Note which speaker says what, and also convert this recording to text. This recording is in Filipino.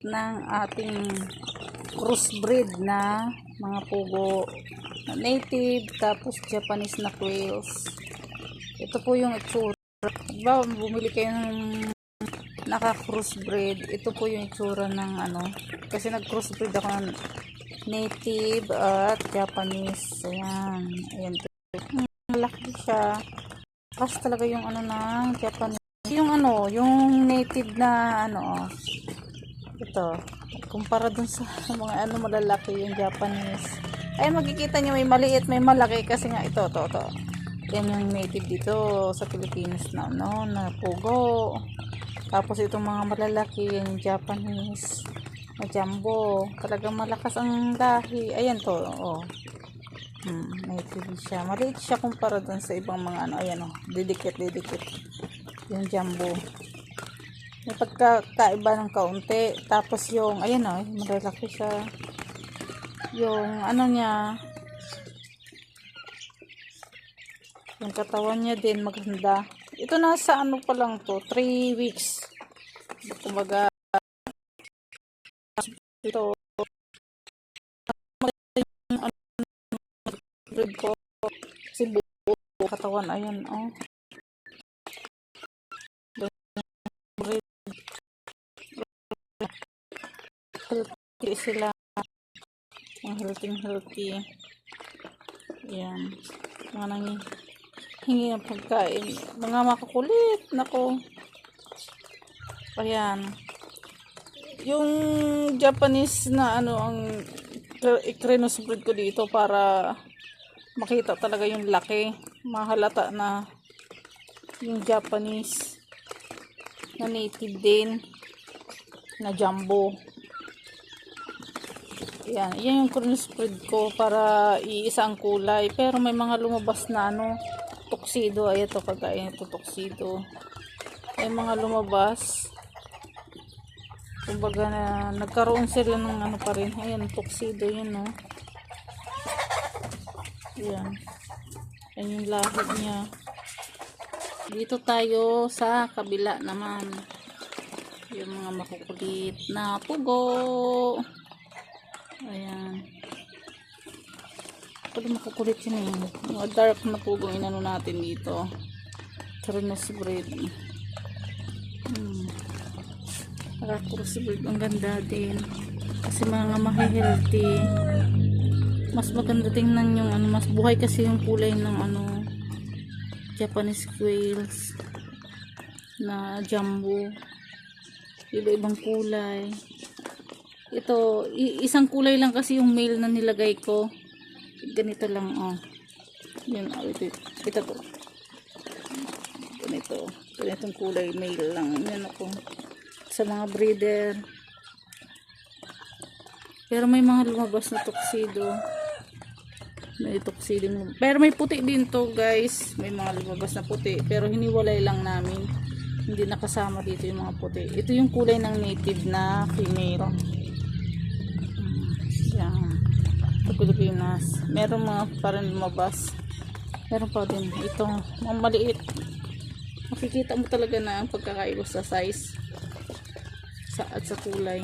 Speaker 1: ng ating crossbreed na mga pugo na native tapos Japanese na quails. Ito po yung itsura. Diba, bumili kayo ng naka-crossbreed, ito po yung itsura ng ano, kasi nag-crossbreed ako ng native at Japanese. Ayan, ayan. Malaki siya. Kasi talaga yung ano ng Japanese. Yung ano, yung native na ano, ito, kumpara dun sa mga ano malalaki yung Japanese. Ay, makikita nyo may maliit, may malaki kasi nga ito. Yan yung native dito sa Pilipinas na ano, na pugo. Tapos itong mga malalaki, yung Japanese na jumbo. Talagang malakas ang lahi. Ayan to, oh. Native siya. Maliit siya kumpara dun sa ibang mga ano. Ayan oh, didikit. Yung jumbo. May pagkakaiba ng kaunti. Tapos yung, ayan oh, malalaki siya. Yung ano niya, yung katawan niya din maganda. Ito nasa ano pa lang to, 3 weeks. Kumbaga, ito, breed ko, kasi buo katawan, ayan, oh. Healthy sila. Ang healthy. Ayan. Mga hingi ng pagkain. Mga makukulit. Nako. Ayan. Yung Japanese na ano ang i-crossbreed ko dito para makita talaga yung laki. Mahalata na yung Japanese na native din na jumbo. Yan yung crossbreed ko para iisa ang kulay. Pero may mga lumabas na ano, tuxedo. Ay, ito kagaya ito, tuxedo. May mga lumabas. Kumbaga na nagkaroon sila ng ano pa rin. Ayan, tuxedo yun, no. Ayan. Yan yung lahi niya. Dito tayo sa kabila naman. Yung mga makukulit na pugo. Ayan. Pero makukulit yun eh. Yung dark na pugo inano natin dito. Crossbreed. Crossbreed. Ang ganda din. Kasi mga mahe-healthy. Mas maganda tingnan yung ano. Mas buhay kasi yung kulay ng ano. Japanese quails. Na jumbo. Iba-ibang kulay. Ito, isang kulay lang kasi yung male na nilagay ko. Ganito lang, oh. Yun, oh, ito to. Ganitong kulay, male lang. Yan ako. Sa mga breeder. Pero may mga lumabas na tuxedo. May tuxedo. Pero may puti din to, guys. May mga lumabas na puti. Pero hiniwalay lang namin. Hindi nakasama dito yung mga puti. Ito yung kulay ng native na female. Sa Pilipinas. Meron mga parang lumabas. Meron pa din. Ito, mga maliit. Makikita mo talaga na ang pagkakaiba sa size at sa kulay.